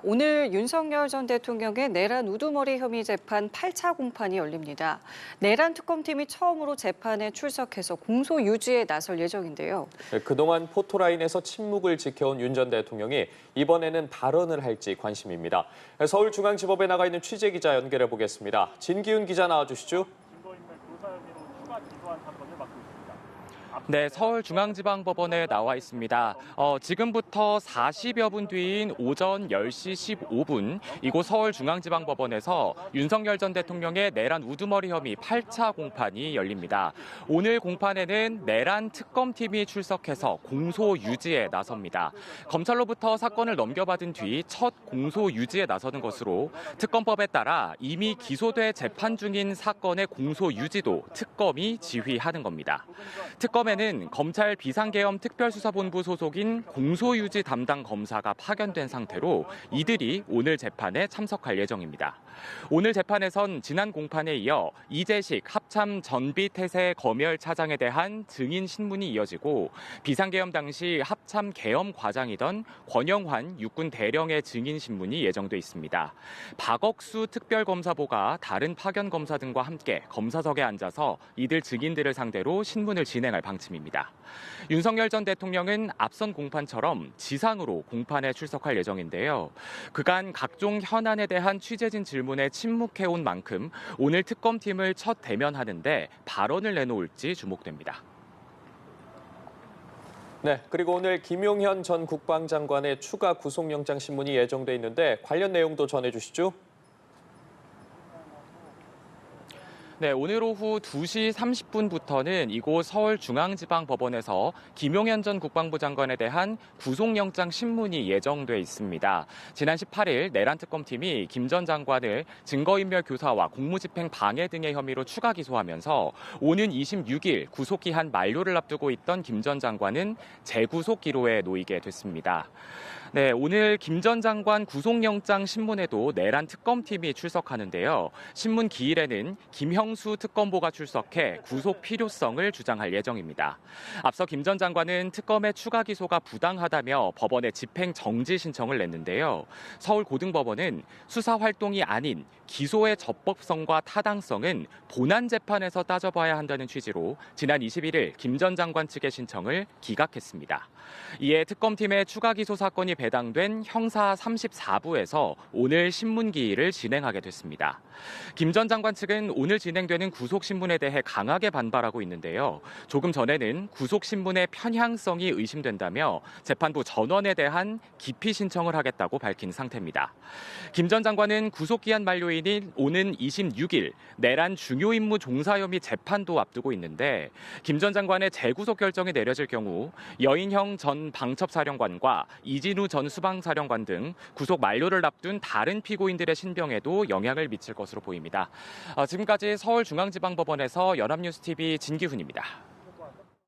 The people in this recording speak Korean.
오늘 윤석열 전 대통령의 내란 우두머리 혐의 재판 8차 공판이 열립니다. 내란 특검팀이 처음으로 재판에 출석해서 공소 유지에 나설 예정인데요. 그동안 포토라인에서 침묵을 지켜온 윤 전 대통령이 이번에는 발언을 할지 관심입니다. 서울중앙지법에 나가 있는 취재 기자 연결해 보겠습니다. 진기훈 기자 나와주시죠. 네, 서울중앙지방법원에 나와 있습니다. 지금부터 40여 분 뒤인 오전 10시 15분 이곳 서울중앙지방법원에서 윤석열 전 대통령의 내란 우두머리 혐의 8차 공판이 열립니다. 오늘 공판에는 내란 특검팀이 출석해서 공소 유지에 나섭니다. 검찰로부터 사건을 넘겨받은 뒤 첫 공소 유지에 나서는 것으로 특검법에 따라 이미 기소돼 재판 중인 사건의 공소 유지도 특검이 지휘하는 겁니다. 특검에는 검찰 비상계엄 특별수사본부 소속인 공소유지 담당 검사가 파견된 상태로 이들이 오늘 재판에 참석할 예정입니다. 오늘 재판에선 지난 공판에 이어 이재식 합참 전비태세 검열 차장에 대한 증인 신문이 이어지고 비상계엄 당시 합참 계엄 과장이던 권영환 육군 대령의 증인 신문이 예정돼 있습니다. 박억수 특별검사보가 다른 파견 검사 등과 함께 검사석에 앉아서 이들 증인들을 상대로 신문을 진행할 방침입니다. 윤석열 전 대통령은 앞선 공판처럼 지상으로 공판에 출석할 예정인데요. 그간 각종 현안에 대한 취재진 질문에 침묵해온 만큼 오늘 특검팀을 첫 대면하는데 발언을 내놓을지 주목됩니다. 네, 그리고 오늘 김용현 전 국방장관의 추가 구속영장 신문이 예정돼 있는데 관련 내용도 전해주시죠. 네, 오늘 오후 2시 30분부터는 이곳 서울중앙지방법원에서 김용현 전 국방부 장관에 대한 구속영장 신문이 예정돼 있습니다. 지난 18일 내란특검팀이 김 전 장관을 증거인멸 교사와 공무집행 방해 등의 혐의로 추가 기소하면서 오는 26일 구속기한 만료를 앞두고 있던 김 전 장관은 재구속 기로에 놓이게 됐습니다. 네, 오늘 김 전 장관 구속영장 신문에도 내란 특검팀이 출석하는데요. 신문 기일에는 김형수 특검보가 출석해 구속 필요성을 주장할 예정입니다. 앞서 김 전 장관은 특검의 추가 기소가 부당하다며 법원에 집행 정지 신청을 냈는데요. 서울고등법원은 수사 활동이 아닌 기소의 적법성과 타당성은 본안 재판에서 따져봐야 한다는 취지로 지난 21일 김 전 장관 측의 신청을 기각했습니다. 이에 특검팀의 추가 기소 사건이 배당된 형사 34부에서 오늘 신문기일을 진행하게 됐습니다. 김 전 장관 측은 오늘 진행되는 구속신문에 대해 강하게 반발하고 있는데요. 조금 전에는 구속신문의 편향성이 의심된다며 재판부 전원에 대한 기피 신청을 하겠다고 밝힌 상태입니다. 김 전 장관은 구속기한 만료인 오는 26일 내란 중요 임무 종사 혐의 재판도 앞두고 있는데 김 전 장관의 재구속 결정이 내려질 경우 여인형 전 방첩사령관과 이진우 전 수방사령관 등 구속 만료를 앞둔 다른 피고인들의 신병에도 영향을 미칠 것으로 보입니다. 지금까지 서울중앙지방법원에서 연합뉴스TV 진기훈입니다.